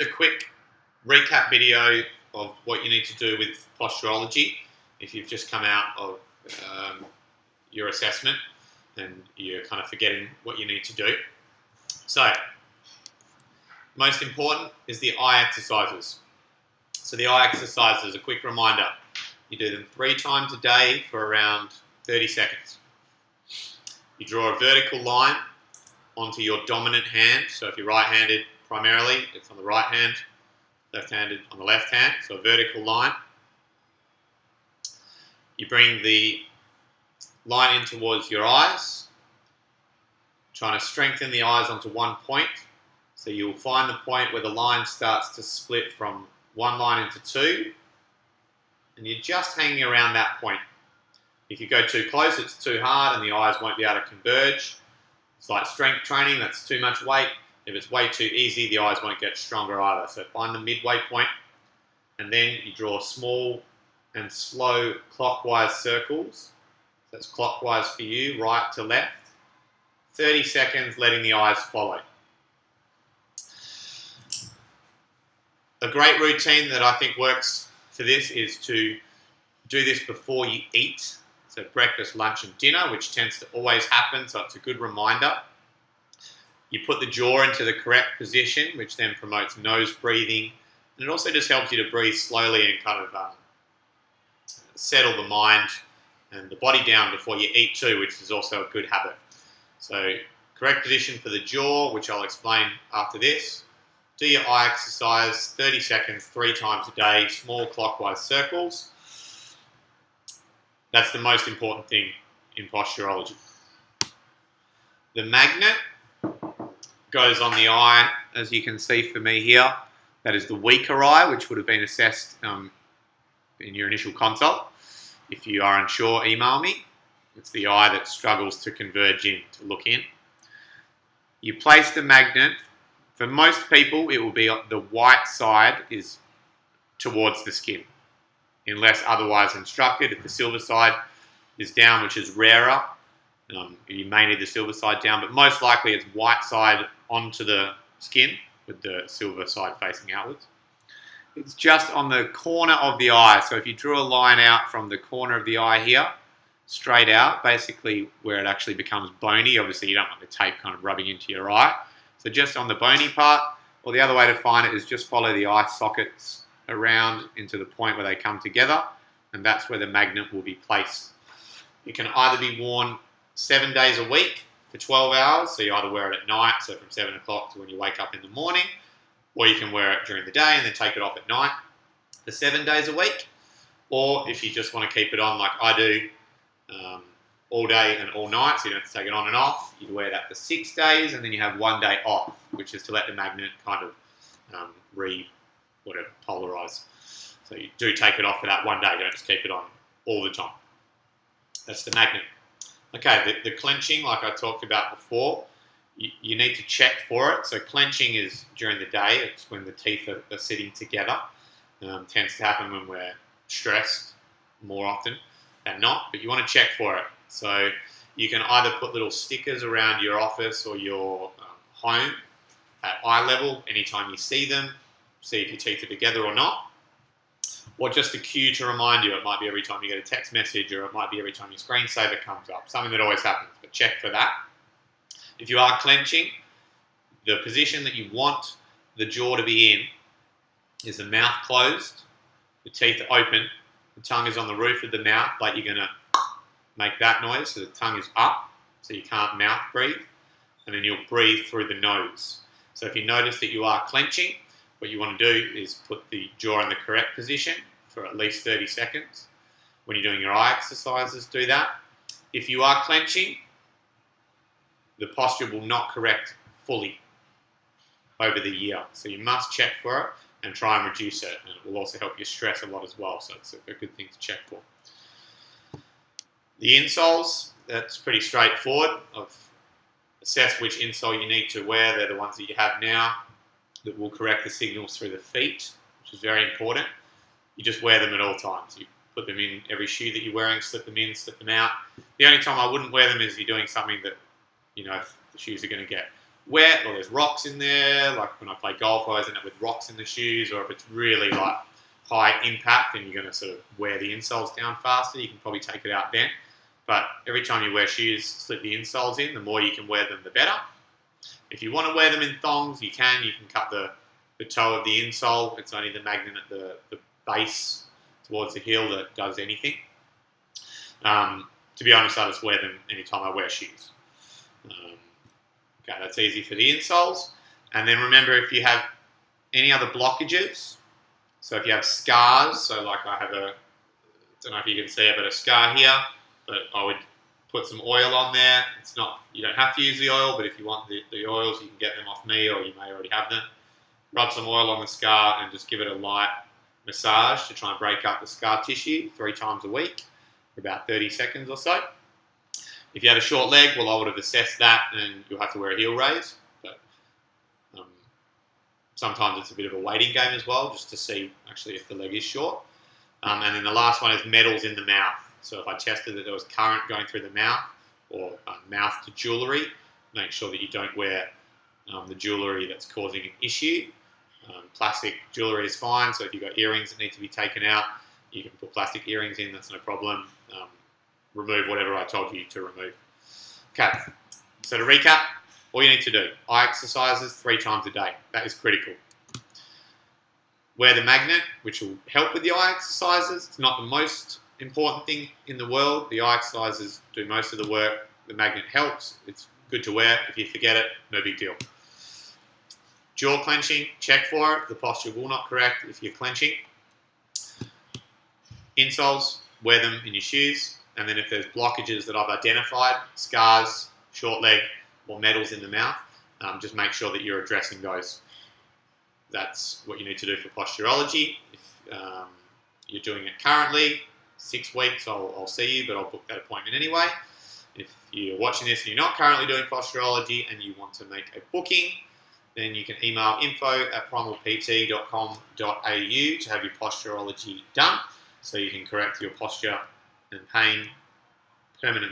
A quick recap video of what you need to do with posturology if you've just come out of your assessment and you're kind of forgetting what you need to do. So, most important is the eye exercises. So the eye exercises, a quick reminder, you do them 3 times a day for around 30 seconds. You draw a vertical line onto your dominant hand. So if you're right-handed primarily, it's on the right hand, left-handed on the left hand, so a vertical line. You bring the line in towards your eyes, trying to strengthen the eyes onto one point. So you'll find the point where the line starts to split from one line into 2, and you're just hanging around that point. If you go too close, it's too hard and the eyes won't be able to converge. It's like strength training, that's too much weight. If it's way too easy, the eyes won't get stronger either. So find the midway point, and then you draw small and slow clockwise circles. That's clockwise for you, right to left. 30 seconds, letting the eyes follow. A great routine that I think works for this is to do this before you eat. So breakfast, lunch and dinner, which tends to always happen, so it's a good reminder. You put the jaw into the correct position, which then promotes nose breathing. And it also just helps you to breathe slowly and kind of settle the mind and the body down before you eat too, which is also a good habit. So correct position for the jaw, which I'll explain after this. Do your eye exercise, 30 seconds, 3 times a day, small clockwise circles. That's the most important thing in posturology. The magnet goes on the eye, as you can see for me here. That is the weaker eye, which would have been assessed in your initial consult. If you are unsure, email me. It's the eye that struggles to converge in, to look in. You place the magnet. For most people, it will be the white side is towards the skin, unless otherwise instructed. If the silver side is down, which is rarer, you may need the silver side down, but most likely it's white side onto the skin with the silver side facing outwards. It's just on the corner of the eye. So if you drew a line out from the corner of the eye here, straight out, basically where it actually becomes bony. Obviously you don't want the tape kind of rubbing into your eye. So just on the bony part, or the other way to find it is just follow the eye sockets around into the point where they come together, and that's where the magnet will be placed. It can either be worn 7 days a week for 12 hours, so you either wear it at night, so from 7 o'clock to when you wake up in the morning, or you can wear it during the day and then take it off at night for 7 days a week. Or if you just want to keep it on like I do, all day and all night, so you don't have to take it on and off, you wear that for 6 days, and then you have 1 day off, which is to let the magnet kind of polarize. So you do take it off for that 1 day, you don't just keep it on all the time. That's the magnet. Okay, the clenching, like I talked about before, you need to check for it. So clenching is during the day, it's when the teeth are sitting together. Tends to happen when we're stressed more often than not, but you want to check for it. So you can either put little stickers around your office or your home at eye level anytime you see them, see if your teeth are together or not. Or just a cue to remind you. It might be every time you get a text message, or it might be every time your screensaver comes up. Something that always happens, but check for that. If you are clenching, the position that you want the jaw to be in is the mouth closed, the teeth are open, the tongue is on the roof of the mouth, but you're going to make that noise, so the tongue is up, so you can't mouth breathe, and then you'll breathe through the nose. So if you notice that you are clenching, what you want to do is put the jaw in the correct position for at least 30 seconds. When you're doing your eye exercises, do that. If you are clenching, the posture will not correct fully over the year. So you must check for it and try and reduce it. And it will also help you stress a lot as well. So it's a good thing to check for. The insoles, that's pretty straightforward. I've assessed which insole you need to wear. They're the ones that you have now that will correct the signals through the feet, which is very important. You just wear them at all times. You put them in every shoe that you're wearing, slip them in, slip them out. The only time I wouldn't wear them is you're doing something that, if the shoes are going to get wet or there's rocks in there, like when I play golf, I always end up with rocks in the shoes, or if it's really like high impact and you're going to sort of wear the insoles down faster, you can probably take it out then. But every time you wear shoes, slip the insoles in. The more you can wear them, the better. If you want to wear them in thongs, you can. You can cut the toe of the insole. It's only the magnet at the base towards the heel that does anything. To be honest, I just wear them anytime I wear shoes. Okay, that's easy for the insoles. And then remember, if you have any other blockages, so if you have scars, so like I have I don't know if you can see it, but a scar here, but I would put some oil on there. It's not, you don't have to use the oil, but if you want the oils, you can get them off me, or you may already have them. Rub some oil on the scar and just give it a light massage to try and break up the scar tissue 3 times a week for about 30 seconds or so. If you had a short leg, well, I would have assessed that and you'll have to wear a heel raise. But sometimes it's a bit of a waiting game as well, just to see actually if the leg is short. And then the last one is metals in the mouth. So if I tested that there was current going through the mouth, or mouth to jewellery, make sure that you don't wear the jewellery that's causing an issue. Plastic jewellery is fine, so if you've got earrings that need to be taken out, you can put plastic earrings in, that's no problem. Remove whatever I told you to remove. Okay, so to recap, all you need to do, eye exercises 3 times a day. That is critical. Wear the magnet, which will help with the eye exercises. It's not the most important thing in the world. The eye exercises do most of the work. The magnet helps. It's good to wear. If you forget it, no big deal. Jaw clenching, check for it. The posture will not correct if you're clenching. Insoles, wear them in your shoes. And then if there's blockages that I've identified, scars, short leg, or metals in the mouth, just make sure that you're addressing those. That's what you need to do for posturology. If you're doing it currently, 6 weeks, I'll see you, but I'll book that appointment anyway. If you're watching this and you're not currently doing posturology and you want to make a booking, then you can email info@primalpt.com.au to have your posturology done, so you can correct your posture and pain permanently.